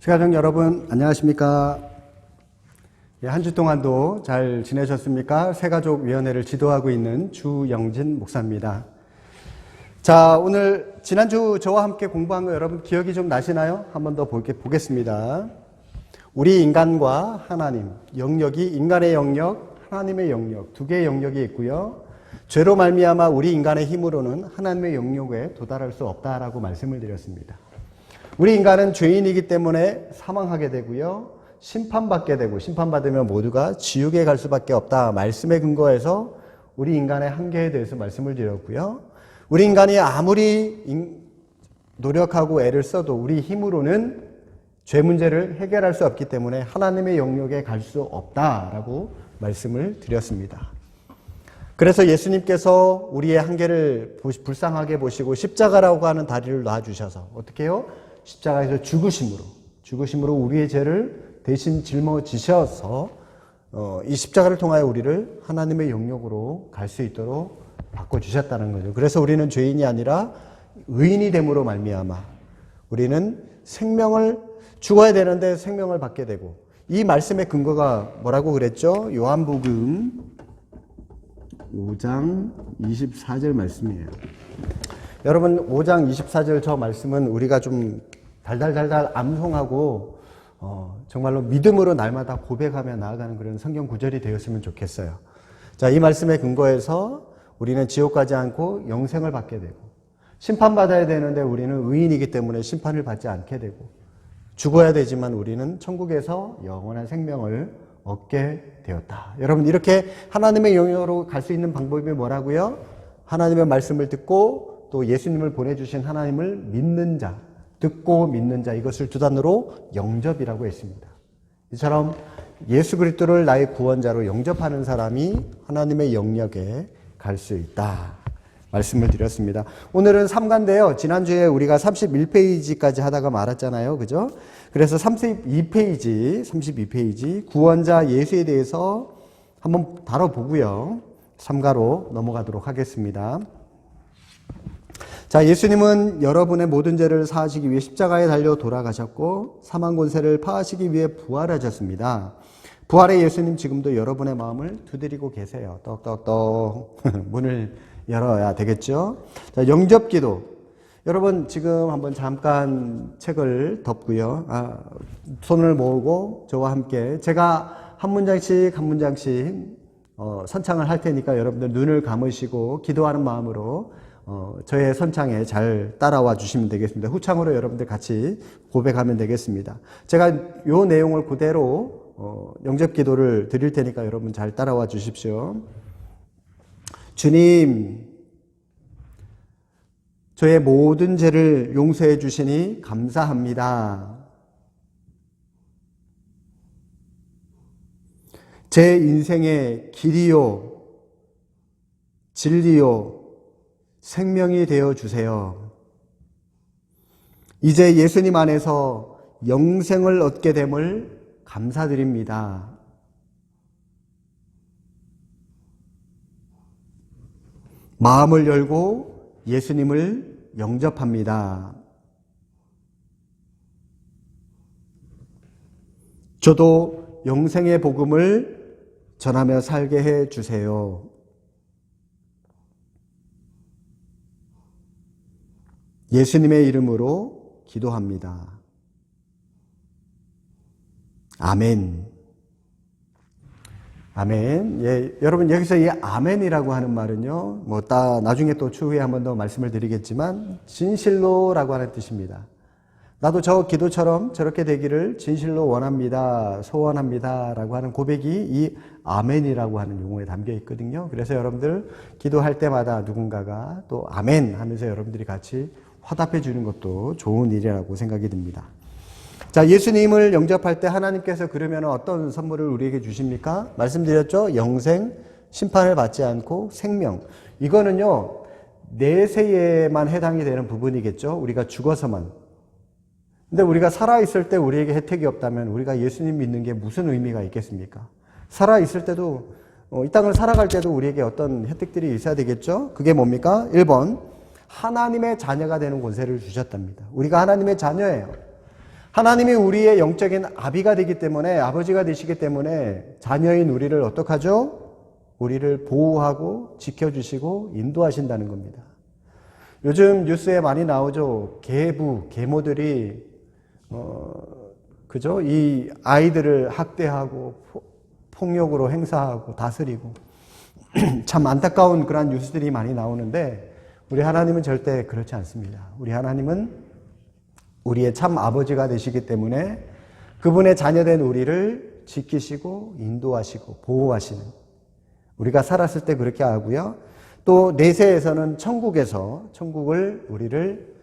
가족 여러분 안녕하십니까? 한 주 동안도 잘 지내셨습니까? 새가족위원회를 지도하고 있는 주영진 목사입니다. 자, 오늘 지난주 저와 함께 공부한 거 여러분 기억이 좀 나시나요? 한 번 더 보겠습니다. 우리 인간과 하나님, 영역이 인간의 영역, 하나님의 영역 두 개의 영역이 있고요. 죄로 말미암아 우리 인간의 힘으로는 하나님의 영역에 도달할 수 없다라고 말씀을 드렸습니다. 우리 인간은 죄인이기 때문에 사망하게 되고요. 심판받게 되고 심판받으면 모두가 지옥에 갈 수밖에 없다. 말씀에 근거해서 우리 인간의 한계에 대해서 말씀을 드렸고요. 우리 인간이 아무리 노력하고 애를 써도 우리 힘으로는 죄 문제를 해결할 수 없기 때문에 하나님의 영역에 갈 수 없다라고 말씀을 드렸습니다. 그래서 예수님께서 우리의 한계를 불쌍하게 보시고 십자가라고 하는 다리를 놔주셔서 어떻게 해요? 십자가에서 죽으심으로 우리의 죄를 대신 짊어지셔서 이 십자가를 통하여 우리를 하나님의 영역으로 갈 수 있도록 바꿔주셨다는 거죠. 그래서 우리는 죄인이 아니라 의인이 됨으로 말미암아 우리는 죽어야 되는데 생명을 받게 되고, 이 말씀의 근거가 뭐라고 그랬죠? 요한복음 5장 24절 말씀이에요. 여러분 5장 24절 저 말씀은 우리가 좀 달달달달 암송하고 정말로 믿음으로 날마다 고백하며 나아가는 그런 성경 구절이 되었으면 좋겠어요. 자, 이 말씀에 근거해서 우리는 지옥 가지 않고 영생을 받게 되고, 심판받아야 되는데 우리는 의인이기 때문에 심판을 받지 않게 되고, 죽어야 되지만 우리는 천국에서 영원한 생명을 얻게 되었다. 여러분, 이렇게 하나님의 영역으로 갈 수 있는 방법이 뭐라고요? 하나님의 말씀을 듣고 또 예수님을 보내주신 하나님을 믿는 자, 듣고 믿는 자, 이것을 두 단어로 영접이라고 했습니다. 이처럼 예수 그리스도를 나의 구원자로 영접하는 사람이 하나님의 영역에 갈 수 있다 말씀을 드렸습니다. 오늘은 3가인데요. 지난주에 우리가 31페이지까지 하다가 말았잖아요. 그죠? 그래서 32페이지 구원자 예수에 대해서 한번 다뤄보고요. 3가로 넘어가도록 하겠습니다. 자, 예수님은 여러분의 모든 죄를 사하시기 위해 십자가에 달려 돌아가셨고 사망 권세를 파하시기 위해 부활하셨습니다. 부활의 예수님 지금도 여러분의 마음을 두드리고 계세요. 떡떡떡 문을 열어야 되겠죠. 자, 영접기도. 여러분 지금 한번 잠깐 책을 덮고요. 손을 모으고 저와 함께 제가 한 문장씩 선창을 할 테니까 여러분들 눈을 감으시고 기도하는 마음으로 저의 선창에 잘 따라와 주시면 되겠습니다. 후창으로 여러분들 같이 고백하면 되겠습니다. 제가 요 내용을 그대로 영접 기도를 드릴 테니까 여러분 잘 따라와 주십시오. 주님, 저의 모든 죄를 용서해 주시니 감사합니다. 제 인생의 길이요, 진리요, 생명이 되어 주세요. 이제 예수님 안에서 영생을 얻게 됨을 감사드립니다. 마음을 열고 예수님을 영접합니다. 저도 영생의 복음을 전하며 살게 해 주세요. 예수님의 이름으로 기도합니다. 아멘. 아멘. 예, 여러분 여기서 이 아멘이라고 하는 말은요, 나중에 또 추후에 한 번 더 말씀을 드리겠지만 진실로라고 하는 뜻입니다. 나도 저 기도처럼 저렇게 되기를 진실로 원합니다, 소원합니다라고 하는 고백이 이 아멘이라고 하는 용어에 담겨 있거든요. 그래서 여러분들 기도할 때마다 누군가가 또 아멘 하면서 여러분들이 같이 화답해 주는 것도 좋은 일이라고 생각이 듭니다. 자, 예수님을 영접할 때 하나님께서 그러면 어떤 선물을 우리에게 주십니까? 말씀드렸죠? 영생, 심판을 받지 않고 생명. 이거는요, 내세에만 해당이 되는 부분이겠죠? 우리가 죽어서만. 근데 우리가 살아있을 때 우리에게 혜택이 없다면 우리가 예수님 믿는 게 무슨 의미가 있겠습니까? 살아있을 때도, 이 땅을 살아갈 때도 우리에게 어떤 혜택들이 있어야 되겠죠? 그게 뭡니까? 1번, 하나님의 자녀가 되는 권세를 주셨답니다. 우리가 하나님의 자녀예요. 하나님이 우리의 영적인 아비가 되기 때문에, 아버지가 되시기 때문에 자녀인 우리를 어떡하죠? 우리를 보호하고 지켜주시고 인도하신다는 겁니다. 요즘 뉴스에 많이 나오죠. 계모들이 그죠? 이 아이들을 학대하고 폭력으로 행사하고 다스리고 참 안타까운 그런 뉴스들이 많이 나오는데, 우리 하나님은 절대 그렇지 않습니다. 우리 하나님은 우리의 참 아버지가 되시기 때문에 그분의 자녀된 우리를 지키시고 인도하시고 보호하시는, 우리가 살았을 때 그렇게 하고요. 또 내세에서는 천국을 우리를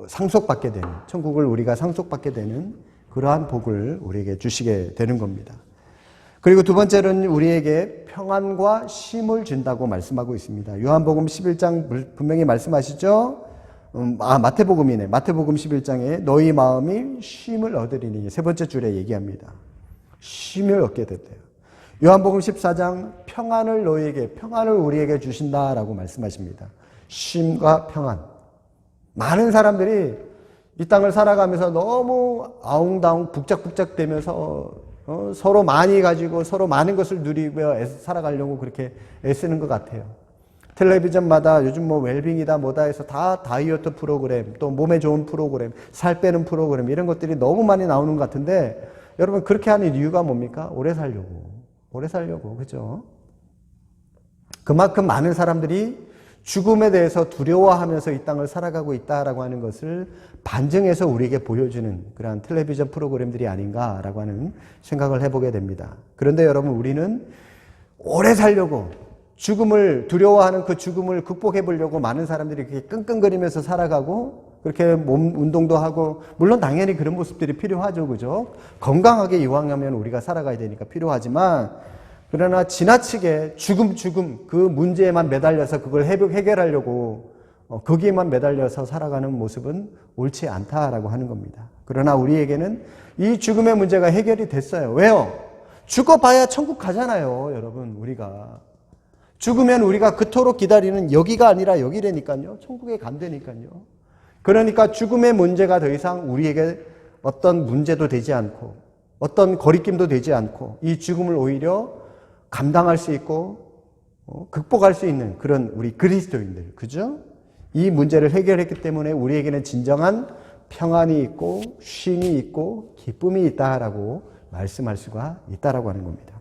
상속받게 되는, 천국을 우리가 상속받게 되는 그러한 복을 우리에게 주시게 되는 겁니다. 그리고 두 번째는 우리에게 평안과 쉼을 준다고 말씀하고 있습니다. 요한복음 11장 분명히 말씀하시죠. 마태복음이네. 마태복음 11장에 너희 마음이 쉼을 얻으리니, 세 번째 줄에 얘기합니다. 쉼을 얻게 됐대요. 요한복음 14장 평안을 우리에게 주신다라고 말씀하십니다. 쉼과 평안. 많은 사람들이 이 땅을 살아가면서 너무 아웅다웅 북적북적대면서 서로 많이 가지고 서로 많은 것을 누리며 살아가려고 그렇게 애쓰는 것 같아요. 텔레비전마다 요즘 뭐 웰빙이다 뭐다 해서 다 다이어트 프로그램, 또 몸에 좋은 프로그램, 살 빼는 프로그램, 이런 것들이 너무 많이 나오는 것 같은데, 여러분 그렇게 하는 이유가 뭡니까? 오래 살려고, 그죠? 그만큼 많은 사람들이 죽음에 대해서 두려워하면서 이 땅을 살아가고 있다라고 하는 것을 반증해서 우리에게 보여주는 그러한 텔레비전 프로그램들이 아닌가라고 하는 생각을 해보게 됩니다. 그런데 여러분, 우리는 오래 살려고, 죽음을 두려워하는 그 죽음을 극복해 보려고 많은 사람들이 그렇게 끙끙거리면서 살아가고, 그렇게 몸 운동도 하고, 물론 당연히 그런 모습들이 필요하죠, 그죠? 건강하게 이왕하면 우리가 살아가야 되니까 필요하지만, 그러나 지나치게 죽음 그 문제에만 매달려서 그걸 해결하려고 거기에만 매달려서 살아가는 모습은 옳지 않다라고 하는 겁니다. 그러나 우리에게는 이 죽음의 문제가 해결이 됐어요. 왜요? 죽어봐야 천국 가잖아요, 여러분. 우리가 죽으면 우리가 그토록 기다리는 여기가 아니라 여기라니까요. 천국에 간다니까요. 그러니까 죽음의 문제가 더 이상 우리에게 어떤 문제도 되지 않고 어떤 거리낌도 되지 않고, 이 죽음을 오히려 감당할 수 있고 극복할 수 있는 그런 우리 그리스도인들, 그죠? 이 문제를 해결했기 때문에 우리에게는 진정한 평안이 있고 쉼이 있고 기쁨이 있다라고 말씀할 수가 있다라고 하는 겁니다.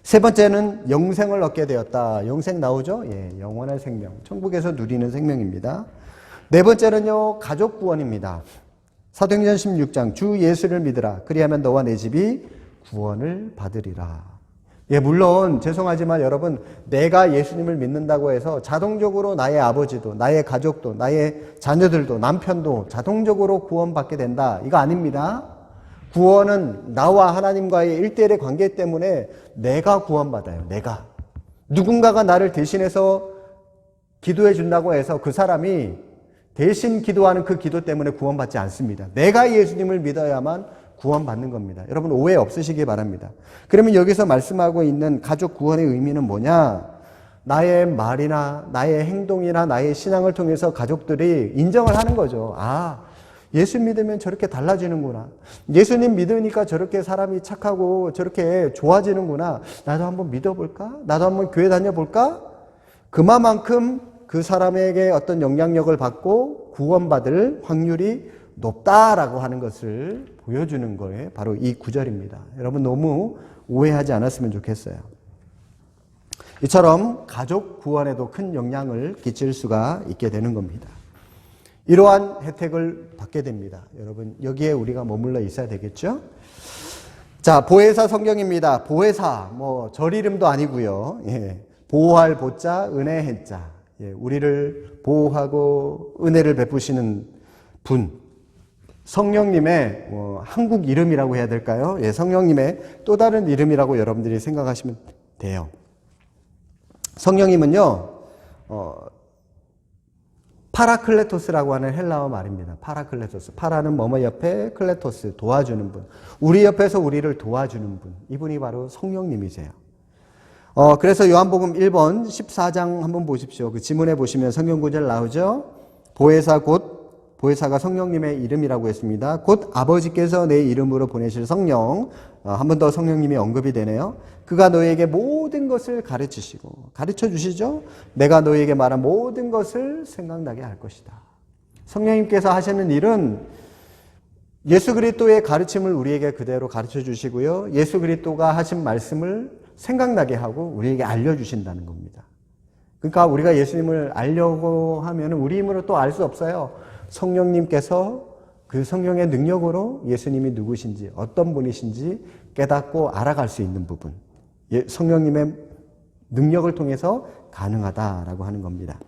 세 번째는 영생을 얻게 되었다. 영생 나오죠? 예, 영원한 생명, 천국에서 누리는 생명입니다. 네 번째는요, 가족 구원입니다. 사도행전 16장, 주 예수를 믿으라. 그리하면 너와 내 집이 구원을 받으리라. 예, 물론 죄송하지만 여러분, 내가 예수님을 믿는다고 해서 자동적으로 나의 아버지도, 나의 가족도, 나의 자녀들도, 남편도 자동적으로 구원받게 된다, 이거 아닙니다. 구원은 나와 하나님과의 1대1의 관계 때문에 내가 구원받아요. 내가. 누군가가 나를 대신해서 기도해 준다고 해서 그 사람이 대신 기도하는 그 기도 때문에 구원받지 않습니다. 내가 예수님을 믿어야만 구원받는 겁니다. 여러분, 오해 없으시기 바랍니다. 그러면 여기서 말씀하고 있는 가족 구원의 의미는 뭐냐? 나의 말이나 나의 행동이나 나의 신앙을 통해서 가족들이 인정을 하는 거죠. 아, 예수 믿으면 저렇게 달라지는구나. 예수님 믿으니까 저렇게 사람이 착하고 저렇게 좋아지는구나. 나도 한번 믿어볼까? 나도 한번 교회 다녀볼까? 그만큼 그 사람에게 어떤 영향력을 받고 구원받을 확률이 높다라고 하는 것을 보여주는 거에 바로 이 구절입니다. 여러분, 너무 오해하지 않았으면 좋겠어요. 이처럼 가족 구원에도 큰 영향을 끼칠 수가 있게 되는 겁니다. 이러한 혜택을 받게 됩니다. 여러분, 여기에 우리가 머물러 있어야 되겠죠? 자, 보혜사 성경입니다. 보혜사, 절 이름도 아니고요. 예, 보호할 보자, 은혜 해자. 예, 우리를 보호하고 은혜를 베푸시는 분. 성령님의 한국 이름이라고 해야 될까요? 예, 성령님의 또 다른 이름이라고 여러분들이 생각하시면 돼요. 성령님은요, 파라클레토스라고 하는 헬라어 말입니다. 파라클레토스. 파라는 뭐뭐 옆에, 클레토스, 도와주는 분. 우리 옆에서 우리를 도와주는 분. 이분이 바로 성령님이세요. 그래서 요한복음 1번 14장 한번 보십시오. 그 지문에 보시면 성경 구절 나오죠. 보혜사 곧 보혜사가 성령님의 이름이라고 했습니다. 곧 아버지께서 내 이름으로 보내실 성령, 한 번 더 성령님이 언급이 되네요. 그가 너희에게 모든 것을 가르치시고, 가르쳐 주시죠. 내가 너희에게 말한 모든 것을 생각나게 할 것이다. 성령님께서 하시는 일은 예수 그리스도의 가르침을 우리에게 그대로 가르쳐 주시고요. 예수 그리스도가 하신 말씀을 생각나게 하고 우리에게 알려주신다는 겁니다. 그러니까 우리가 예수님을 알려고 하면 우리 힘으로 또 알 수 없어요. 성령님께서 그 성령의 능력으로 예수님이 누구신지, 어떤 분이신지 깨닫고 알아갈 수 있는 부분. 성령님의 능력을 통해서 가능하다라고 하는 겁니다.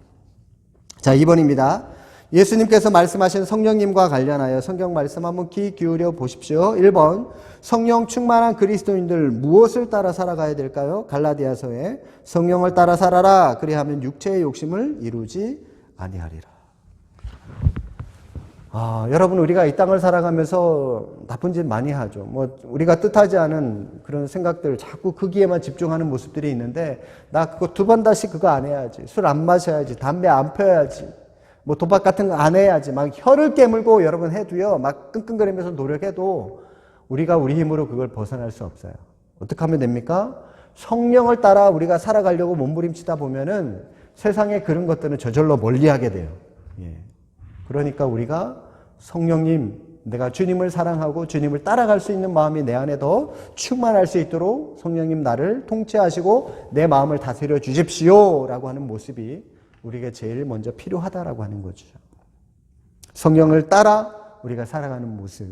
자, 2번입니다. 예수님께서 말씀하신 성령님과 관련하여 성경 말씀 한번 귀 기울여 보십시오. 1번, 성령 충만한 그리스도인들 무엇을 따라 살아가야 될까요? 갈라디아서에 성령을 따라 살아라. 그리하면 육체의 욕심을 이루지 아니하리라. 여러분, 우리가 이 땅을 살아가면서 나쁜 짓 많이 하죠. 우리가 뜻하지 않은 그런 생각들, 자꾸 거기에만 집중하는 모습들이 있는데, 나 그거 2번 다시 그거 안 해야지. 술 안 마셔야지. 담배 안 펴야지. 도박 같은 거 안 해야지. 막 혀를 깨물고 여러분 해도요, 막 끙끙거리면서 노력해도 우리가 우리 힘으로 그걸 벗어날 수 없어요. 어떻게 하면 됩니까? 성령을 따라 우리가 살아가려고 몸부림치다 보면은 세상의 그런 것들은 저절로 멀리하게 돼요. 그러니까 우리가 성령님, 내가 주님을 사랑하고 주님을 따라갈 수 있는 마음이 내 안에 더 충만할 수 있도록 성령님 나를 통치하시고 내 마음을 다스려 주십시오 라고 하는 모습이 우리에게 제일 먼저 필요하다라고 하는 거죠. 성령을 따라 우리가 살아가는 모습.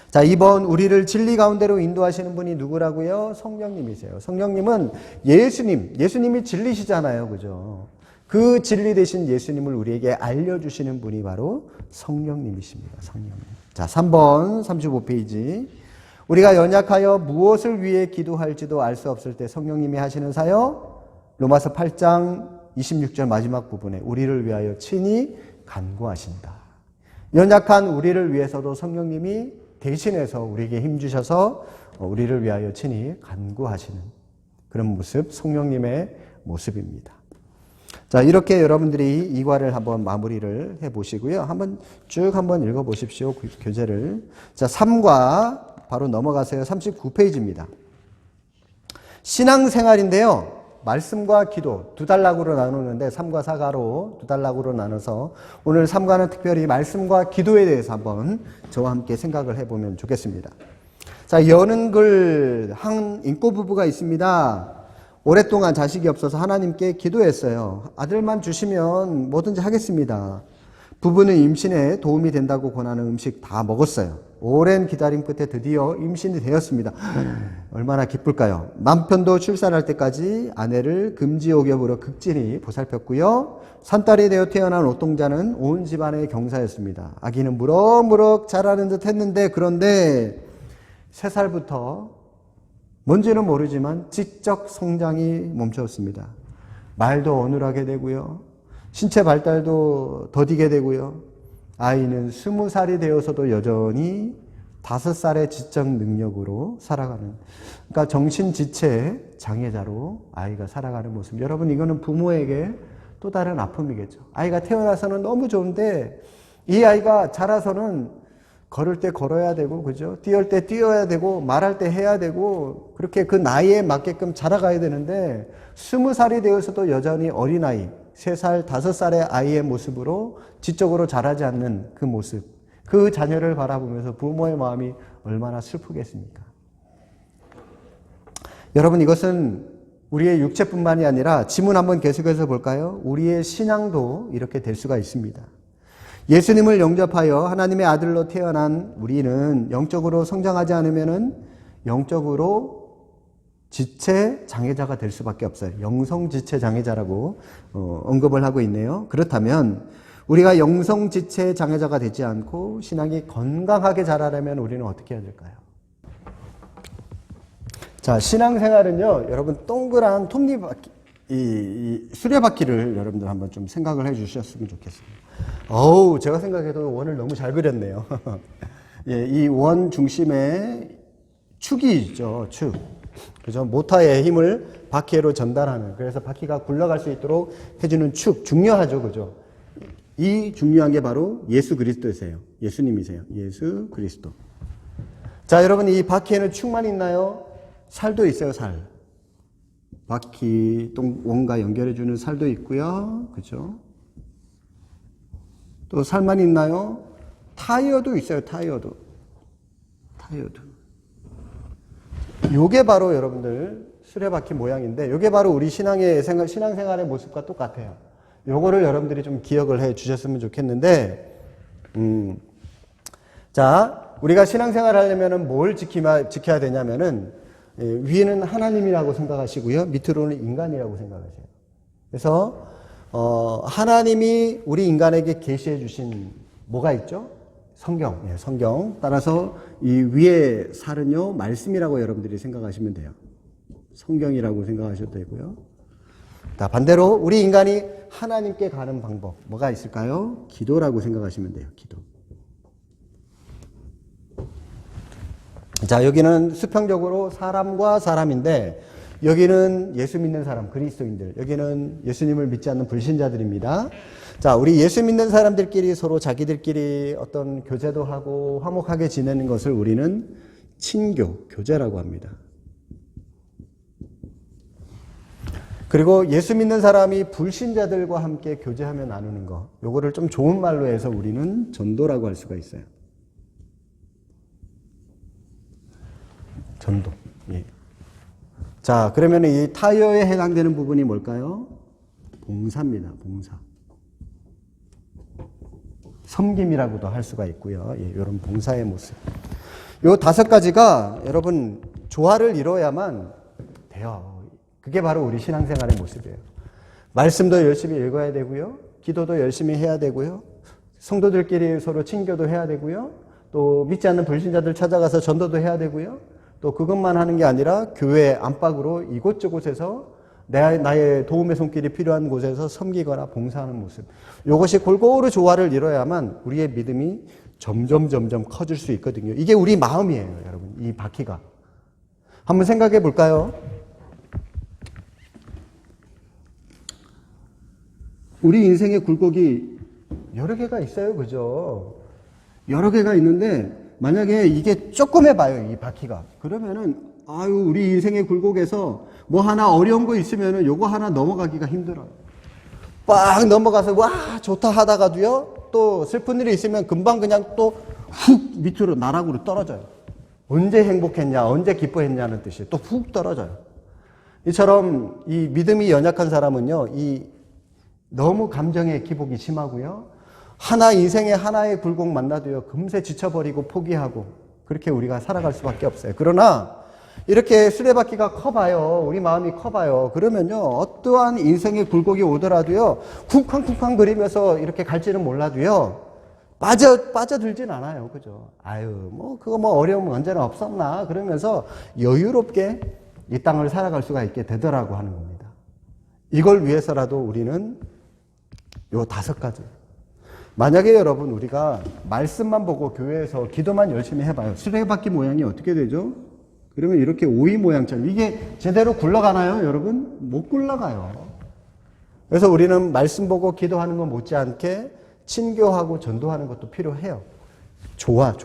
자, 2번, 우리를 진리 가운데로 인도하시는 분이 누구라고요? 성령님이세요. 성령님은 예수님이 진리시잖아요. 그죠? 그 진리 되신 예수님을 우리에게 알려주시는 분이 바로 성령님이십니다. 성령님. 자, 3번, 35페이지. 우리가 연약하여 무엇을 위해 기도할지도 알 수 없을 때 성령님이 하시는 사역, 로마서 8장 26절 마지막 부분에 우리를 위하여 친히 간구하신다. 연약한 우리를 위해서도 성령님이 대신해서 우리에게 힘주셔서 우리를 위하여 친히 간구하시는 그런 모습, 성령님의 모습입니다. 자, 이렇게 여러분들이 이 과를 한번 마무리를 해보시고요. 한번 읽어보십시오. 교재를. 자, 3과 바로 넘어가세요. 39페이지입니다. 신앙생활인데요. 말씀과 기도 2단락으로 나누는데 3과 4가로 2단락으로 나눠서 오늘 3과는 특별히 말씀과 기도에 대해서 한번 저와 함께 생각을 해보면 좋겠습니다. 자, 여는 글 한 인꼬 부부가 있습니다. 오랫동안 자식이 없어서 하나님께 기도했어요. 아들만 주시면 뭐든지 하겠습니다. 부부는 임신에 도움이 된다고 권하는 음식 다 먹었어요. 오랜 기다림 끝에 드디어 임신이 되었습니다. 얼마나 기쁠까요? 남편도 출산할 때까지 아내를 금지옥엽으로 극진히 보살폈고요. 산딸이 되어 태어난 옥동자는 온 집안의 경사였습니다. 아기는 무럭무럭 자라는 듯 했는데, 그런데 3살부터 뭔지는 모르지만 지적 성장이 멈췄습니다. 말도 어눌하게 되고요. 신체 발달도 더디게 되고요. 아이는 20살이 되어서도 여전히 5살의 지적 능력으로 살아가는, 그러니까 정신지체 장애자로 아이가 살아가는 모습. 여러분, 이거는 부모에게 또 다른 아픔이겠죠. 아이가 태어나서는 너무 좋은데 이 아이가 자라서는 걸을 때 걸어야 되고, 그죠? 뛰을 때 뛰어야 되고, 말할 때 해야 되고, 그렇게 그 나이에 맞게끔 자라가야 되는데 20살이 되어서도 여전히 어린아이, 3살, 5살의 아이의 모습으로 지적으로 자라지 않는 그 모습, 그 자녀를 바라보면서 부모의 마음이 얼마나 슬프겠습니까? 여러분, 이것은 우리의 육체뿐만이 아니라 지문 한번 계속해서 볼까요? 우리의 신앙도 이렇게 될 수가 있습니다. 예수님을 영접하여 하나님의 아들로 태어난 우리는 영적으로 성장하지 않으면은 영적으로 지체 장애자가 될 수밖에 없어요. 영성 지체 장애자라고 언급을 하고 있네요. 그렇다면 우리가 영성 지체 장애자가 되지 않고 신앙이 건강하게 자라려면 우리는 어떻게 해야 될까요? 자, 신앙생활은요, 여러분 동그란 톱니바퀴, 이 수레바퀴를 여러분들 한번 좀 생각을 해 주셨으면 좋겠습니다. 제가 생각해도 원을 너무 잘 그렸네요. 예, 이 원 중심에 축이 있죠, 축. 그죠? 모터의 힘을 바퀴로 전달하는, 그래서 바퀴가 굴러갈 수 있도록 해주는 축, 중요하죠, 그죠? 이 중요한 게 바로 예수 그리스도세요. 예수님이세요. 예수 그리스도. 자, 여러분 이 바퀴에는 축만 있나요? 살도 있어요, 살. 바퀴, 똥원과 연결해주는 살도 있고요. 그죠? 또 살만 있나요? 타이어도 있어요, 타이어도. 요게 바로 여러분들 수레바퀴 모양인데, 요게 바로 우리 신앙생활의 모습과 똑같아요. 요거를 여러분들이 좀 기억을 해 주셨으면 좋겠는데, 자, 우리가 신앙생활 하려면은 뭘 지켜야 되냐면은, 위에는 하나님이라고 생각하시고요. 밑으로는 인간이라고 생각하세요. 그래서, 하나님이 우리 인간에게 계시해 주신 뭐가 있죠? 성경. 예, 성경. 따라서 이 위에 살은요, 말씀이라고 여러분들이 생각하시면 돼요. 성경이라고 생각하셔도 되고요. 자, 반대로 우리 인간이 하나님께 가는 방법. 뭐가 있을까요? 기도라고 생각하시면 돼요. 기도. 자, 여기는 수평적으로 사람과 사람인데, 여기는 예수 믿는 사람, 그리스도인들. 여기는 예수님을 믿지 않는 불신자들입니다. 자, 우리 예수 믿는 사람들끼리 서로 자기들끼리 어떤 교제도 하고 화목하게 지내는 것을 우리는 친교, 교제라고 합니다. 그리고 예수 믿는 사람이 불신자들과 함께 교제하며 나누는 거. 요거를 좀 좋은 말로 해서 우리는 전도라고 할 수가 있어요. 전도. 예. 자, 그러면 이 타이어에 해당되는 부분이 뭘까요? 봉사입니다. 봉사. 섬김이라고도 할 수가 있고요. 예, 이런 봉사의 모습. 요 5가지가 여러분 조화를 이뤄야만 돼요. 그게 바로 우리 신앙생활의 모습이에요. 말씀도 열심히 읽어야 되고요. 기도도 열심히 해야 되고요. 성도들끼리 서로 친교도 해야 되고요. 또 믿지 않는 불신자들 찾아가서 전도도 해야 되고요. 또 그것만 하는 게 아니라 교회 안팎으로 이곳저곳에서 나의 도움의 손길이 필요한 곳에서 섬기거나 봉사하는 모습. 이것이 골고루 조화를 이뤄야만 우리의 믿음이 점점 커질 수 있거든요. 이게 우리 마음이에요, 여러분. 이 바퀴가. 한번 생각해 볼까요? 우리 인생의 굴곡이 여러 개가 있어요, 그죠? 여러 개가 있는데 만약에 이게 조금 해봐요, 이 바퀴가. 그러면은 우리 인생의 굴곡에서 뭐 하나 어려운 거 있으면은 요거 하나 넘어가기가 힘들어요. 빡 넘어가서 와 좋다 하다가도요, 또 슬픈 일이 있으면 금방 그냥 또 훅 밑으로 나락으로 떨어져요. 언제 행복했냐, 언제 기뻐했냐는 뜻이 또 훅 떨어져요. 이처럼 이 믿음이 연약한 사람은요, 이 너무 감정의 기복이 심하고요, 인생의 하나의 굴곡 만나도요, 금세 지쳐버리고 포기하고 그렇게 우리가 살아갈 수밖에 없어요. 그러나 이렇게 수레바퀴가 커봐요. 우리 마음이 커봐요. 그러면요, 어떠한 인생의 굴곡이 오더라도요, 쿵쾅쿵쾅 거리면서 이렇게 갈지는 몰라도요, 빠져들진 않아요. 그죠? 그거 어려움 언제나 없었나? 그러면서 여유롭게 이 땅을 살아갈 수가 있게 되더라고 하는 겁니다. 이걸 위해서라도 우리는 요 5가지. 만약에 여러분 우리가 말씀만 보고 교회에서 기도만 열심히 해봐요. 수레바퀴 모양이 어떻게 되죠? 그러면 이렇게 오이 모양처럼 이게 제대로 굴러가나요, 여러분? 못 굴러가요. 그래서 우리는 말씀 보고 기도하는 것 못지않게 친교하고 전도하는 것도 필요해요. 좋아.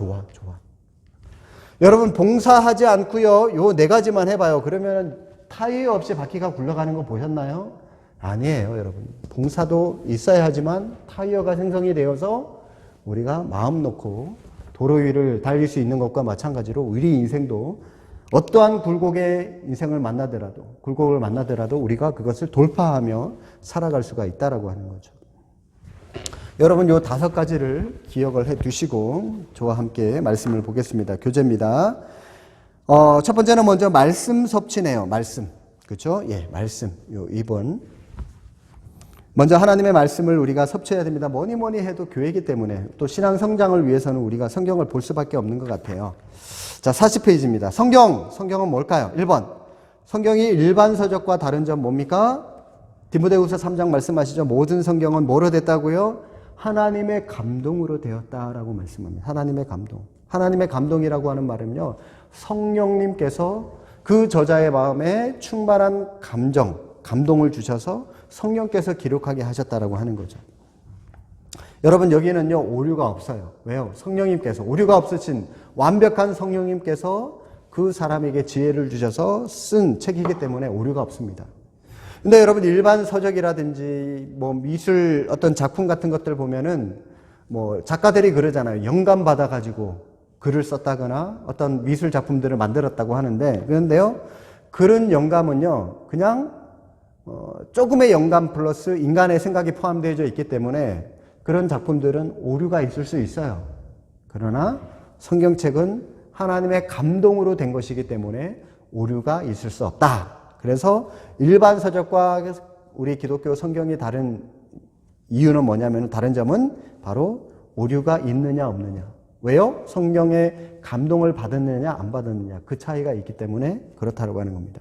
여러분 봉사하지 않고요, 요 4가지만 해봐요. 그러면 타이어 없이 바퀴가 굴러가는 거 보셨나요? 아니에요, 여러분. 봉사도 있어야 하지만 타이어가 생성이 되어서 우리가 마음 놓고 도로 위를 달릴 수 있는 것과 마찬가지로 우리 인생도 어떠한 굴곡을 만나더라도 우리가 그것을 돌파하며 살아갈 수가 있다라고 하는 거죠. 여러분, 요 5가지를 기억을 해 두시고 저와 함께 말씀을 보겠습니다. 교재입니다. 첫 번째는 먼저 말씀 섭취네요. 말씀. 그렇죠? 예, 말씀. 요 2번. 먼저 하나님의 말씀을 우리가 섭취해야 됩니다. 뭐니 해도 교회이기 때문에, 또 신앙 성장을 위해서는 우리가 성경을 볼 수밖에 없는 것 같아요. 자, 40페이지입니다. 성경은 뭘까요? 1번. 성경이 일반 서적과 다른 점 뭡니까? 디모데후서 3장 말씀하시죠. 모든 성경은 뭐로 됐다고요? 하나님의 감동으로 되었다라고 말씀합니다. 하나님의 감동. 하나님의 감동이라고 하는 말은요, 성령님께서 그 저자의 마음에 충만한 감동을 주셔서 성령께서 기록하게 하셨다라고 하는 거죠. 여러분 여기는요 오류가 없어요. 왜요? 성령님께서 오류가 없으신 완벽한 성령님께서 그 사람에게 지혜를 주셔서 쓴 책이기 때문에 오류가 없습니다. 근데 여러분 일반 서적이라든지 뭐 미술 어떤 작품 같은 것들 보면은 뭐 작가들이 그러잖아요. 영감 받아가지고 글을 썼다거나 어떤 미술 작품들을 만들었다고 하는데, 그런데요 그런 영감은요 그냥 조금의 영감 플러스 인간의 생각이 포함되어 있기 때문에 그런 작품들은 오류가 있을 수 있어요. 그러나 성경책은 하나님의 감동으로 된 것이기 때문에 오류가 있을 수 없다. 그래서 일반 서적과 우리 기독교 성경이 다른 이유는 뭐냐면, 다른 점은 바로 오류가 있느냐 없느냐. 왜요? 성경의 감동을 받았느냐 안 받았느냐, 그 차이가 있기 때문에 그렇다고 하는 겁니다.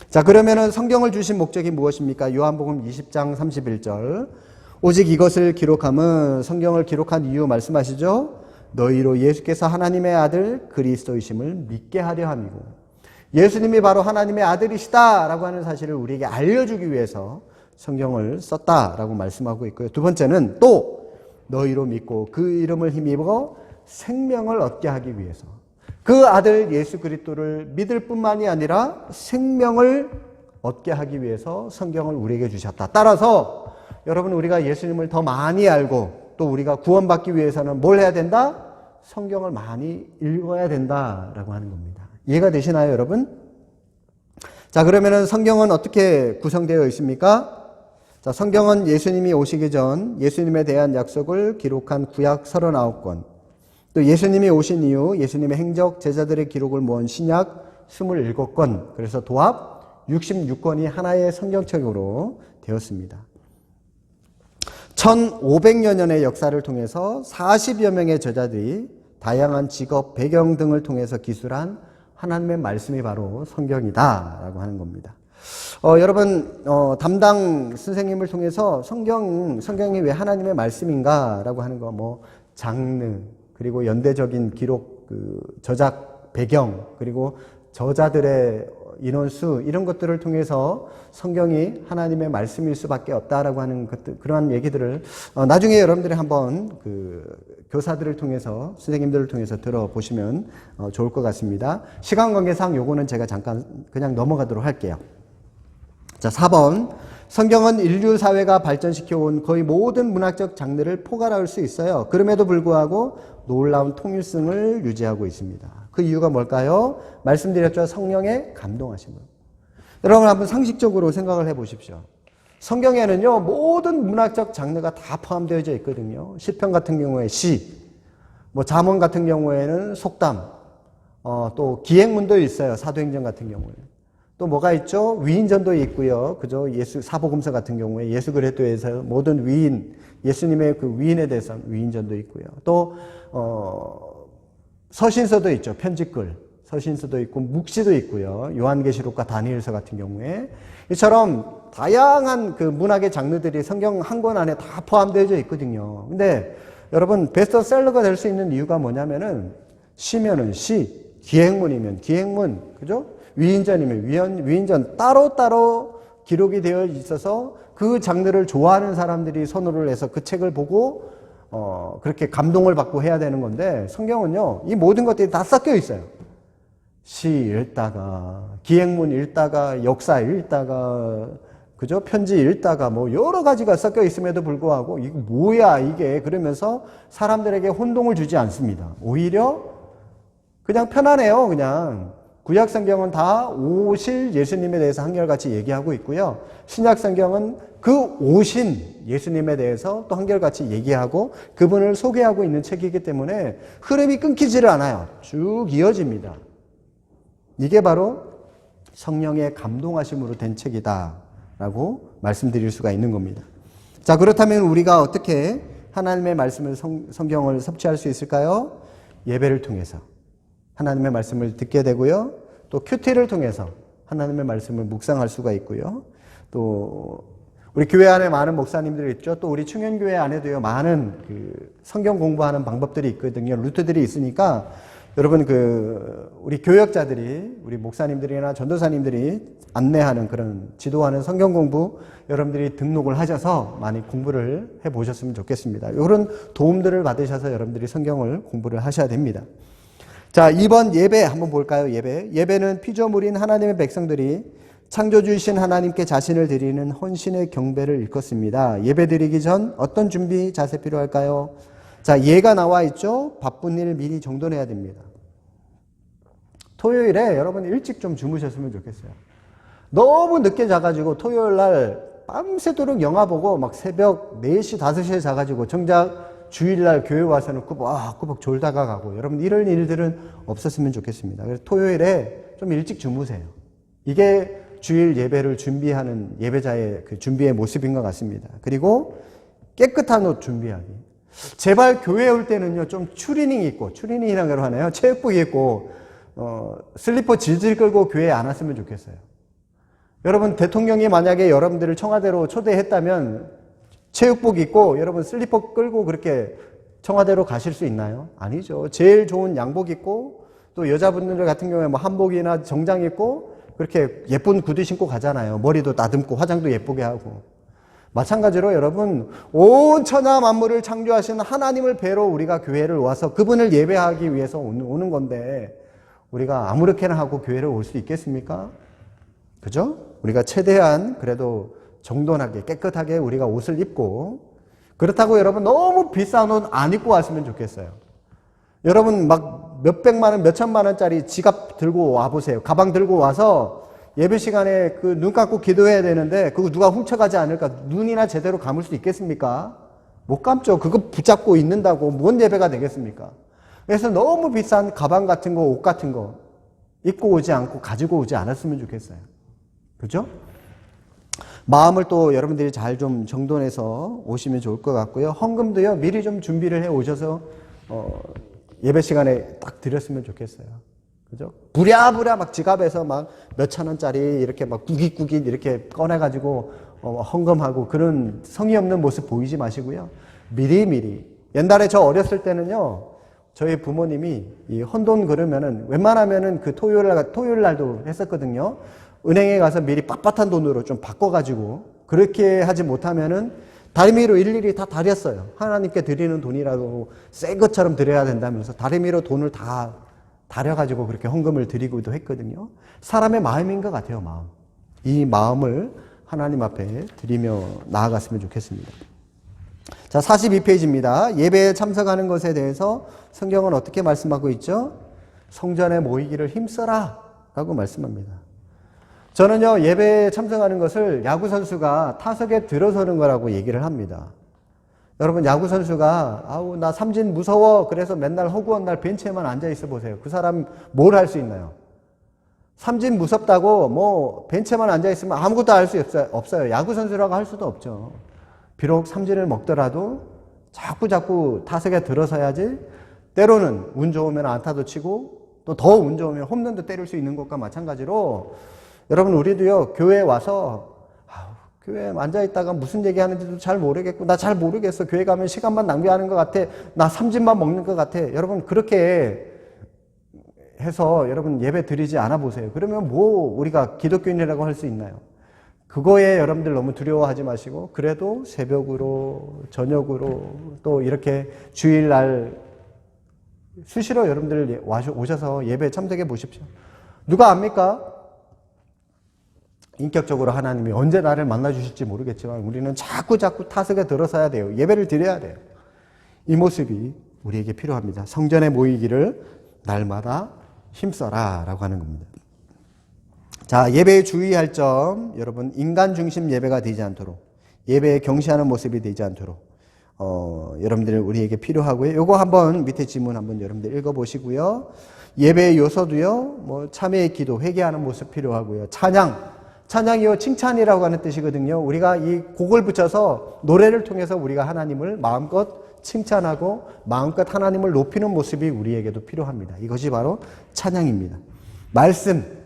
자, 그러면은 성경을 주신 목적이 무엇입니까? 요한복음 20장 31절. 오직 이것을 기록함은, 성경을 기록한 이유 말씀하시죠? 너희로 예수께서 하나님의 아들 그리스도이심을 믿게 하려 함이고, 예수님이 바로 하나님의 아들이시다라고 하는 사실을 우리에게 알려주기 위해서 성경을 썼다라고 말씀하고 있고요. 두 번째는 또 너희로 믿고 그 이름을 힘입어 생명을 얻게 하기 위해서, 그 아들 예수 그리스도를 믿을 뿐만이 아니라 생명을 얻게 하기 위해서 성경을 우리에게 주셨다. 따라서 여러분 우리가 예수님을 더 많이 알고 또 우리가 구원받기 위해서는 뭘 해야 된다? 성경을 많이 읽어야 된다라고 하는 겁니다. 이해가 되시나요, 여러분? 자, 그러면은 성경은 어떻게 구성되어 있습니까? 자, 성경은 예수님이 오시기 전 예수님에 대한 약속을 기록한 구약 39권, 또 예수님이 오신 이후 예수님의 행적, 제자들의 기록을 모은 신약 27권, 그래서 도합 66권이 하나의 성경책으로 되었습니다. 1500여 년의 역사를 통해서 40여 명의 저자들이 다양한 직업, 배경 등을 통해서 기술한 하나님의 말씀이 바로 성경이다라고 하는 겁니다. 여러분 담당 선생님을 통해서 성경이 왜 하나님의 말씀인가라고 하는 거, 뭐 장르, 그리고 연대적인 기록, 저작 배경, 그리고 저자들의 인원수, 이런 것들을 통해서 성경이 하나님의 말씀일 수밖에 없다라고 하는 것들, 그러한 얘기들을 나중에 여러분들이 한번 교사들을 통해서, 선생님들을 통해서 들어보시면 좋을 것 같습니다. 시간 관계상 요거는 제가 잠깐 그냥 넘어가도록 할게요. 자, 4번. 성경은 인류 사회가 발전시켜온 거의 모든 문학적 장르를 포괄할 수 있어요. 그럼에도 불구하고 놀라운 통일성을 유지하고 있습니다. 그 이유가 뭘까요? 말씀드렸죠. 성령의 감동하심으로. 여러분 한번 상식적으로 생각을 해보십시오. 성경에는요 모든 문학적 장르가 다 포함되어 있거든요. 시편 같은 경우에 시, 뭐 잠언 같은 경우에는 속담, 또 기행문도 있어요. 사도행전 같은 경우에. 또 뭐가 있죠? 위인전도 있고요. 그죠? 사복음서 같은 경우에 예수 그리스도에서 모든 위인, 예수님의 그 위인에 대해서 위인전도 있고요. 또 서신서도 있죠. 편지글 서신서도 있고 묵시도 있고요. 요한계시록과 다니엘서 같은 경우에 이처럼 다양한 그 문학의 장르들이 성경 한 권 안에 다 포함되어 있거든요. 근데 여러분 베스트셀러가 될 수 있는 이유가 뭐냐면은 시면은 시, 기행문이면 기행문, 그죠? 위인전이면 위인전 따로따로 기록이 되어 있어서 그 장르를 좋아하는 사람들이 선호를 해서 그 책을 보고 그렇게 감동을 받고 해야 되는 건데, 성경은요 이 모든 것들이 다 섞여 있어요. 시 읽다가, 기행문 읽다가, 역사 읽다가, 그죠? 편지 읽다가, 뭐 여러 가지가 섞여 있음에도 불구하고 이거 뭐야 이게, 그러면서 사람들에게 혼동을 주지 않습니다. 오히려 그냥 편안해요. 그냥 구약 성경은 다 오실 예수님에 대해서 한결같이 얘기하고 있고요. 신약 성경은 그 오신 예수님에 대해서 또 한결같이 얘기하고 그분을 소개하고 있는 책이기 때문에 흐름이 끊기지를 않아요. 쭉 이어집니다. 이게 바로 성령의 감동하심으로 된 책이다라고 말씀드릴 수가 있는 겁니다. 자, 그렇다면 우리가 어떻게 하나님의 말씀을, 성경을 섭취할 수 있을까요? 예배를 통해서 하나님의 말씀을 듣게 되고요. 또 큐티를 통해서 하나님의 말씀을 묵상할 수가 있고요. 또 우리 교회 안에 많은 목사님들이 있죠. 또 우리 충현교회 안에도요 많은 성경 공부하는 방법들이 있거든요. 루트들이 있으니까 여러분 우리 교역자들이, 우리 목사님들이나 전도사님들이 안내하는 그런 지도하는 성경 공부 여러분들이 등록을 하셔서 많이 공부를 해 보셨으면 좋겠습니다. 이런 도움들을 받으셔서 여러분들이 성경을 공부를 하셔야 됩니다. 자, 2번 예배 한번 볼까요? 예배는 피조물인 하나님의 백성들이 창조주이신 하나님께 자신을 드리는 헌신의 경배를 일컫습니다. 예배 드리기 전 어떤 준비 자세 필요할까요? 자, 예가 나와 있죠? 바쁜 일 미리 정돈해야 됩니다. 토요일에 여러분 일찍 좀 주무셨으면 좋겠어요. 너무 늦게 자가지고 토요일 날 밤새도록 영화 보고 막 새벽 4시, 5시에 자가지고 정작 주일날 교회 와서는 꾸벅꾸벅 졸다가 가고, 여러분 이런 일들은 없었으면 좋겠습니다. 그래서 토요일에 좀 일찍 주무세요. 이게 주일 예배를 준비하는 예배자의 그 준비의 모습인 것 같습니다. 그리고 깨끗한 옷 준비하기. 제발 교회에 올 때는요, 좀 추리닝 입고, 추리닝이라고 하나요? 체육복 입고, 슬리퍼 질질 끌고 교회에 안 왔으면 좋겠어요. 여러분, 대통령이 만약에 여러분들을 청와대로 초대했다면 체육복 입고 여러분 슬리퍼 끌고 그렇게 청와대로 가실 수 있나요? 아니죠. 제일 좋은 양복 입고, 또 여자분들 같은 경우에 뭐 한복이나 정장 입고 그렇게 예쁜 구두 신고 가잖아요. 머리도 다듬고 화장도 예쁘게 하고. 마찬가지로 여러분, 온 천하 만물을 창조하신 하나님을 뵈러 우리가 교회를 와서 그분을 예배하기 위해서 오는 건데, 우리가 아무렇게나 하고 교회를 올 수 있겠습니까? 그죠? 우리가 최대한 그래도 정돈하게 깨끗하게 우리가 옷을 입고, 그렇다고 여러분 너무 비싼 옷 안 입고 왔으면 좋겠어요. 여러분 막 몇백만 원, 몇천만 원짜리 지갑 들고 와보세요. 가방 들고 와서 예배 시간에 눈 감고 기도해야 되는데 그거 누가 훔쳐가지 않을까? 눈이나 제대로 감을 수 있겠습니까? 못 감죠. 그거 붙잡고 있는다고 뭔 예배가 되겠습니까? 그래서 너무 비싼 가방 같은 거, 옷 같은 거 입고 오지 않고 가지고 오지 않았으면 좋겠어요. 그죠? 마음을 또 여러분들이 잘 좀 정돈해서 오시면 좋을 것 같고요. 헌금도요, 미리 좀 준비를 해 오셔서 예배 시간에 딱 드렸으면 좋겠어요. 그죠? 부랴부랴 막 지갑에서 막 몇천 원짜리 이렇게 막 구깃구깃 이렇게 꺼내가지고 헌금하고 그런 성의 없는 모습 보이지 마시고요. 미리미리. 옛날에 저 어렸을 때는요, 저희 부모님이 이 헌돈 그러면은 웬만하면은 그 토요일 날도 했었거든요. 은행에 가서 미리 빳빳한 돈으로 좀 바꿔가지고, 그렇게 하지 못하면은 다리미로 일일이 다 다렸어요. 하나님께 드리는 돈이라도 새 것처럼 드려야 된다면서 다리미로 돈을 다 다려가지고 그렇게 헌금을 드리기도 했거든요. 사람의 마음인 것 같아요, 마음. 이 마음을 하나님 앞에 드리며 나아갔으면 좋겠습니다. 자, 42페이지입니다. 예배에 참석하는 것에 대해서 성경은 어떻게 말씀하고 있죠? 성전에 모이기를 힘써라 라고 말씀합니다. 저는요, 예배에 참석하는 것을 야구선수가 타석에 들어서는 거라고 얘기를 합니다. 여러분, 야구선수가 아우 나 삼진 무서워 그래서 맨날 허구한 날 벤치에만 앉아 있어 보세요. 그 사람 뭘 할 수 있나요? 삼진 무섭다고 뭐 벤치에만 앉아 있으면 아무것도 할 수 없어요. 야구선수라고 할 수도 없죠. 비록 삼진을 먹더라도 자꾸 타석에 들어서야지, 때로는 운 좋으면 안타도 치고 또 더 운 좋으면 홈런도 때릴 수 있는 것과 마찬가지로, 여러분 우리도요, 교회에 와서 교회에 앉아있다가 무슨 얘기하는지도 잘 모르겠고, 나 잘 모르겠어. 교회 가면 시간만 낭비하는 것 같아. 나 삼진만 먹는 것 같아. 여러분 그렇게 해서 여러분 예배 드리지 않아 보세요. 그러면 뭐 우리가 기독교인이라고 할 수 있나요? 그거에 여러분들 너무 두려워하지 마시고, 그래도 새벽으로 저녁으로 또 이렇게 주일날 수시로 여러분들 오셔서 예배에 참석해 보십시오. 누가 압니까? 인격적으로 하나님이 언제 나를 만나주실지 모르겠지만 우리는 자꾸 타석에 들어서야 돼요. 예배를 드려야 돼요. 이 모습이 우리에게 필요합니다. 성전에 모이기를 날마다 힘써라 라고 하는 겁니다. 자, 예배에 주의할 점, 여러분 인간 중심 예배가 되지 않도록, 예배에 경시하는 모습이 되지 않도록 여러분들 우리에게 필요하고요. 요거 한번 밑에 지문 한번 여러분들 읽어보시고요. 예배의 요소도요, 뭐 참회의 기도, 회개하는 모습 필요하고요. 찬양이요, 칭찬이라고 하는 뜻이거든요. 우리가 이 곡을 붙여서 노래를 통해서 우리가 하나님을 마음껏 칭찬하고 마음껏 하나님을 높이는 모습이 우리에게도 필요합니다. 이것이 바로 찬양입니다. 말씀,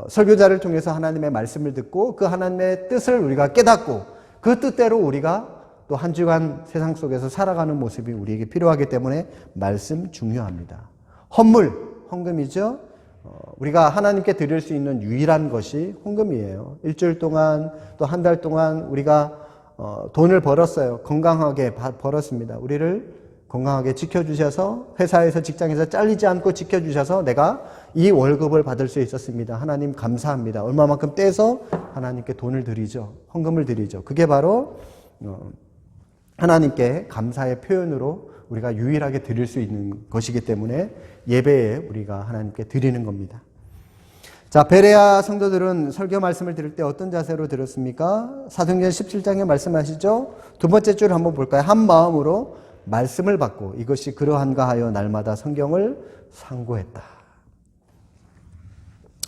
설교자를 통해서 하나님의 말씀을 듣고 그 하나님의 뜻을 우리가 깨닫고 그 뜻대로 우리가 또 한 주간 세상 속에서 살아가는 모습이 우리에게 필요하기 때문에 말씀 중요합니다. 헌물, 헌금이죠. 우리가 하나님께 드릴 수 있는 유일한 것이 헌금이에요. 일주일 동안 또 한 달 동안 우리가 돈을 벌었어요. 건강하게 벌었습니다. 우리를 건강하게 지켜주셔서 회사에서 직장에서 잘리지 않고 지켜주셔서 내가 이 월급을 받을 수 있었습니다. 하나님 감사합니다. 얼마만큼 떼서 하나님께 돈을 드리죠. 헌금을 드리죠. 그게 바로 하나님께 감사의 표현으로 우리가 유일하게 드릴 수 있는 것이기 때문에 예배에 우리가 하나님께 드리는 겁니다. 자, 베레아 성도들은 설교 말씀을 들을 때 어떤 자세로 들었습니까? 사도행전 17장에 말씀하시죠. 두 번째 줄 한번 볼까요? 한 마음으로 말씀을 받고 이것이 그러한가 하여 날마다 성경을 상고했다.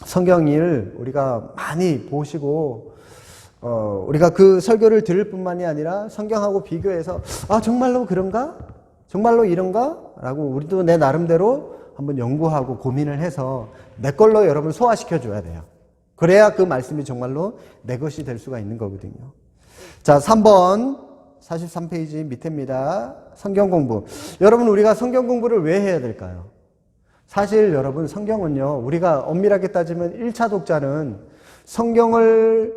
성경을 우리가 많이 보시고 우리가 그 설교를 들을 뿐만이 아니라 성경하고 비교해서 정말로 그런가? 정말로 이런가? 라고 우리도 내 나름대로 한번 연구하고 고민을 해서 내 걸로 여러분 소화시켜 줘야 돼요. 그래야 그 말씀이 정말로 내 것이 될 수가 있는 거거든요. 자, 3번 43페이지 밑에입니다. 성경 공부. 여러분, 우리가 성경 공부를 왜 해야 될까요? 사실 여러분, 성경은요, 우리가 엄밀하게 따지면 1차 독자는 성경을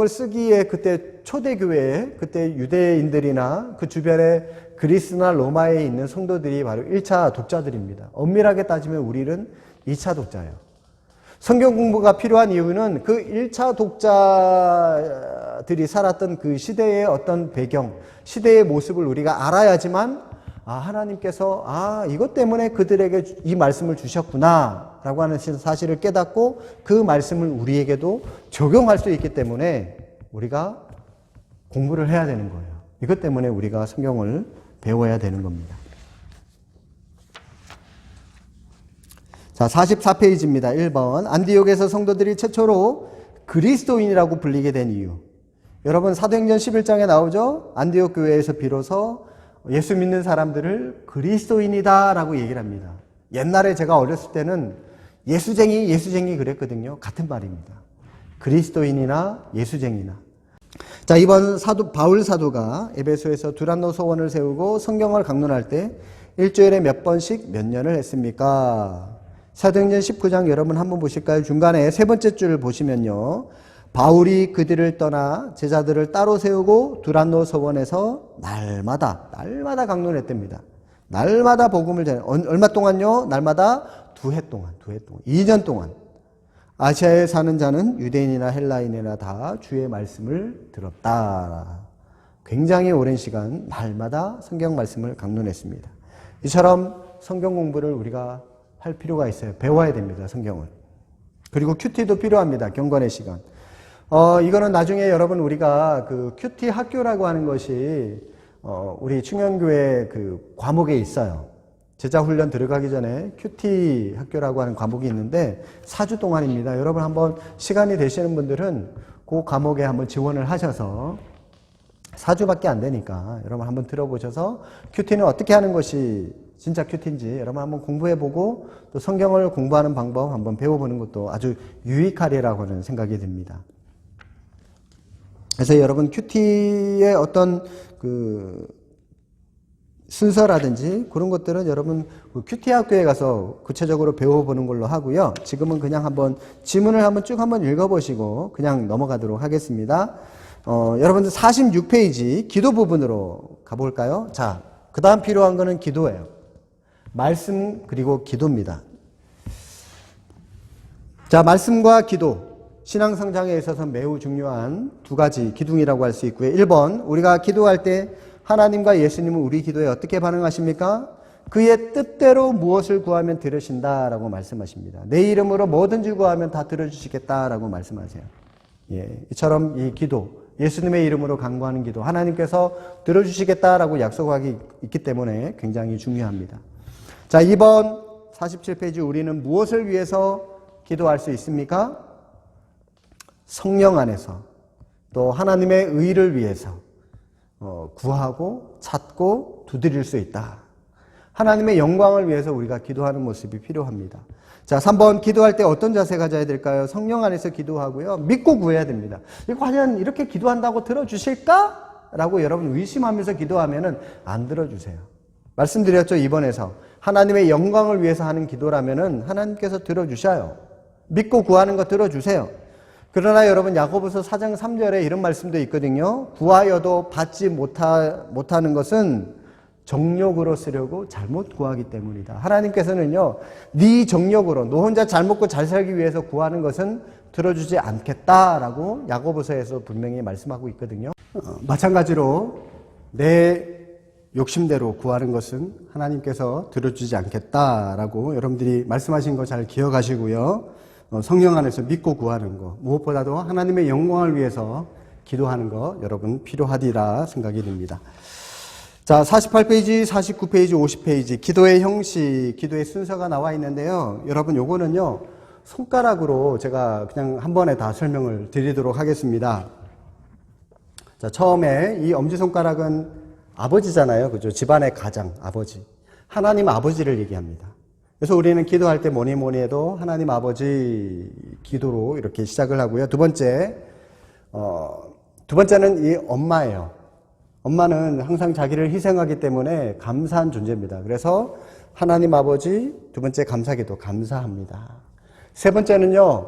쓰기에 그때 초대교회에 그때 유대인들이나 그 주변에 그리스나 로마에 있는 성도들이 바로 1차 독자들입니다. 엄밀하게 따지면 우리는 2차 독자예요. 성경 공부가 필요한 이유는 그 1차 독자들이 살았던 그 시대의 어떤 배경, 시대의 모습을 우리가 알아야지만 하나님께서 이것 때문에 그들에게 이 말씀을 주셨구나 라고 하는 사실을 깨닫고 그 말씀을 우리에게도 적용할 수 있기 때문에 우리가 공부를 해야 되는 거예요. 이것 때문에 우리가 성경을 배워야 되는 겁니다. 자, 44페이지입니다. 1번. 안디옥에서 성도들이 최초로 그리스도인이라고 불리게 된 이유. 여러분, 사도행전 11장에 나오죠? 안디옥 교회에서 비로소 예수 믿는 사람들을 그리스도인이다라고 얘기를 합니다. 옛날에 제가 어렸을 때는 예수쟁이 그랬거든요. 같은 말입니다. 그리스도인이나 예수쟁이나. 자, 이번 바울 사도가 에베소에서 두란노 소원을 세우고 성경을 강론할 때 일주일에 몇 번씩 몇 년을 했습니까? 사도행전 19장 여러분 한번 보실까요? 중간에 세 번째 줄을 보시면요. 바울이 그들을 떠나 제자들을 따로 세우고 두란노 소원에서 날마다 강론했답니다. 날마다 복음을 전해. 얼마 동안요? 날마다 2해 동안. 2년 동안. 아시아에 사는 자는 유대인이나 헬라인이나 다 주의 말씀을 들었다. 굉장히 오랜 시간 날마다 성경 말씀을 강론했습니다. 이처럼 성경 공부를 우리가 할 필요가 있어요. 배워야 됩니다. 성경을. 그리고 큐티도 필요합니다. 경건의 시간. 이거는 나중에 여러분 우리가 그 큐티 학교라고 하는 것이 우리 충현교회 그 과목에 있어요. 제자훈련 들어가기 전에 큐티 학교라고 하는 과목이 있는데 4주 동안입니다. 여러분 한번 시간이 되시는 분들은 그 과목에 한번 지원을 하셔서 4주밖에 안 되니까 여러분 한번 들어보셔서 큐티는 어떻게 하는 것이 진짜 큐티인지 여러분 한번 공부해보고 또 성경을 공부하는 방법 한번 배워보는 것도 아주 유익하리라고 하는 생각이 듭니다. 그래서 여러분 큐티의 어떤 그 순서라든지 그런 것들은 여러분 큐티 학교에 가서 구체적으로 배워보는 걸로 하고요. 지금은 그냥 한번 지문을 한번 쭉 한번 읽어보시고 그냥 넘어가도록 하겠습니다. 여러분들 46페이지 기도 부분으로 가볼까요? 자, 그 다음 필요한 거는 기도예요. 말씀 그리고 기도입니다. 자, 말씀과 기도. 신앙 성장에 있어서 매우 중요한 두 가지 기둥이라고 할 수 있고요. 1번, 우리가 기도할 때 하나님과 예수님은 우리 기도에 어떻게 반응하십니까? 그의 뜻대로 무엇을 구하면 들으신다라고 말씀하십니다. 내 이름으로 뭐든지 구하면 다 들어주시겠다라고 말씀하세요. 이처럼 이 기도, 예수님의 이름으로 간구하는 기도, 하나님께서 들어주시겠다라고 약속하기 있기 때문에 굉장히 중요합니다. 자, 2번 47페이지 우리는 무엇을 위해서 기도할 수 있습니까? 성령 안에서 또 하나님의 의를 위해서 구하고 찾고 두드릴 수 있다. 하나님의 영광을 위해서 우리가 기도하는 모습이 필요합니다. 자, 3번 기도할 때 어떤 자세 가져야 될까요? 성령 안에서 기도하고요. 믿고 구해야 됩니다. 이거 과연 이렇게 기도한다고 들어주실까? 라고 여러분 의심하면서 기도하면은 안 들어주세요. 말씀드렸죠, 이번에서. 하나님의 영광을 위해서 하는 기도라면은 하나님께서 들어주셔요. 믿고 구하는 거 들어주세요. 그러나 여러분 야고보서 4장 3절에 이런 말씀도 있거든요. 구하여도 받지 못하는 것은 정욕으로 쓰려고 잘못 구하기 때문이다. 하나님께서는요, 네 정욕으로 너 혼자 잘 먹고 잘 살기 위해서 구하는 것은 들어주지 않겠다라고 야고보서에서 분명히 말씀하고 있거든요. 마찬가지로 내 욕심대로 구하는 것은 하나님께서 들어주지 않겠다라고 여러분들이 말씀하신 거 잘 기억하시고요. 성령 안에서 믿고 구하는 거, 무엇보다도 하나님의 영광을 위해서 기도하는 거 여러분 필요하리라 생각이 듭니다. 자, 48페이지, 49페이지, 50페이지 기도의 형식, 기도의 순서가 나와 있는데요. 여러분 요거는요, 손가락으로 제가 그냥 한 번에 다 설명을 드리도록 하겠습니다. 자, 처음에 이 엄지손가락은 아버지잖아요. 그죠? 집안의 가장, 아버지. 하나님 아버지를 얘기합니다. 그래서 우리는 기도할 때 뭐니 해도 하나님 아버지 기도로 이렇게 시작을 하고요. 두 번째는 이 엄마예요. 엄마는 항상 자기를 희생하기 때문에 감사한 존재입니다. 그래서 하나님 아버지, 두 번째 감사기도, 감사합니다. 세 번째는요,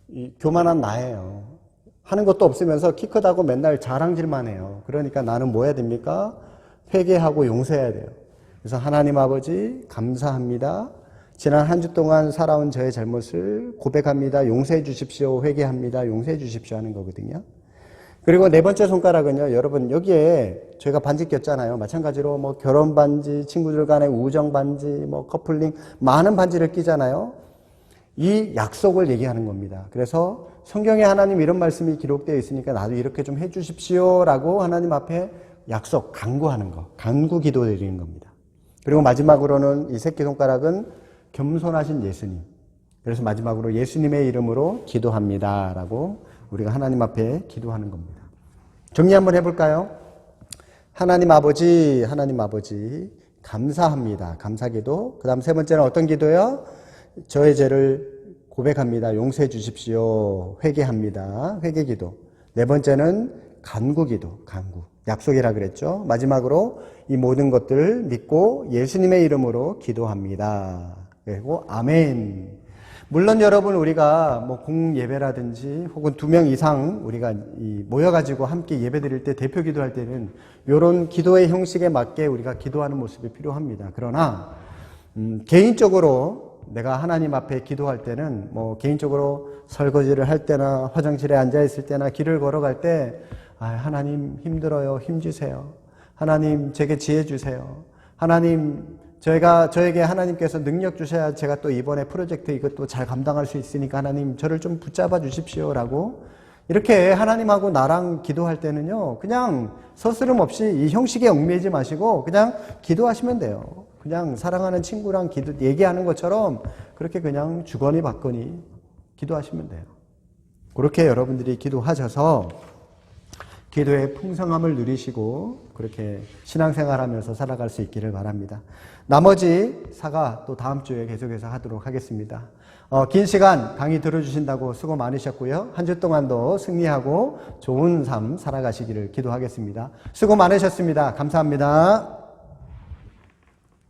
이 교만한 나예요. 하는 것도 없으면서 키 크다고 맨날 자랑질만 해요. 그러니까 나는 뭐 해야 됩니까? 회개하고 용서해야 돼요. 그래서 하나님 아버지 감사합니다. 지난 한 주 동안 살아온 저의 잘못을 고백합니다. 용서해 주십시오. 회개합니다. 용서해 주십시오 하는 거거든요. 그리고 네 번째 손가락은요, 여러분 여기에 저희가 반지 꼈잖아요. 마찬가지로 뭐 결혼 반지, 친구들 간의 우정 반지, 뭐 커플링 많은 반지를 끼잖아요. 이 약속을 얘기하는 겁니다. 그래서 성경에 하나님 이런 말씀이 기록되어 있으니까 나도 이렇게 좀 해주십시오라고 하나님 앞에 약속, 간구하는 거, 간구 기도 드리는 겁니다. 그리고 마지막으로는 이 새끼손가락은 겸손하신 예수님. 그래서 마지막으로 예수님의 이름으로 기도합니다라고 우리가 하나님 앞에 기도하는 겁니다. 정리 한번 해볼까요? 하나님 아버지, 감사합니다. 감사기도. 그 다음 세 번째는 어떤 기도요? 저의 죄를 고백합니다. 용서해 주십시오. 회개합니다. 회개기도. 네 번째는 간구기도. 간구. 약속이라 그랬죠. 마지막으로 이 모든 것들을 믿고 예수님의 이름으로 기도합니다. 그리고 아멘. 물론 여러분 우리가 뭐 공예배라든지 혹은 2명 이상 우리가 모여가지고 함께 예배 드릴 때 대표 기도할 때는 이런 기도의 형식에 맞게 우리가 기도하는 모습이 필요합니다. 그러나 개인적으로 내가 하나님 앞에 기도할 때는 뭐 개인적으로 설거지를 할 때나 화장실에 앉아 있을 때나 길을 걸어갈 때 하나님 힘들어요. 힘 주세요. 하나님 제게 지혜 주세요. 하나님 저에게 하나님께서 능력 주셔야 제가 또 이번에 프로젝트 이것도 잘 감당할 수 있으니까 하나님 저를 좀 붙잡아 주십시오라고 이렇게 하나님하고 나랑 기도할 때는요, 그냥 서스름 없이 이 형식에 얽매이지 마시고 그냥 기도하시면 돼요. 그냥 사랑하는 친구랑 얘기하는 것처럼 그렇게 그냥 주거니 받거니 기도하시면 돼요. 그렇게 여러분들이 기도하셔서 기도의 풍성함을 누리시고 그렇게 신앙생활하면서 살아갈 수 있기를 바랍니다. 나머지 사과 또 다음 주에 계속해서 하도록 하겠습니다. 긴 시간 강의 들어주신다고 수고 많으셨고요. 한 주 동안도 승리하고 좋은 삶 살아가시기를 기도하겠습니다. 수고 많으셨습니다. 감사합니다.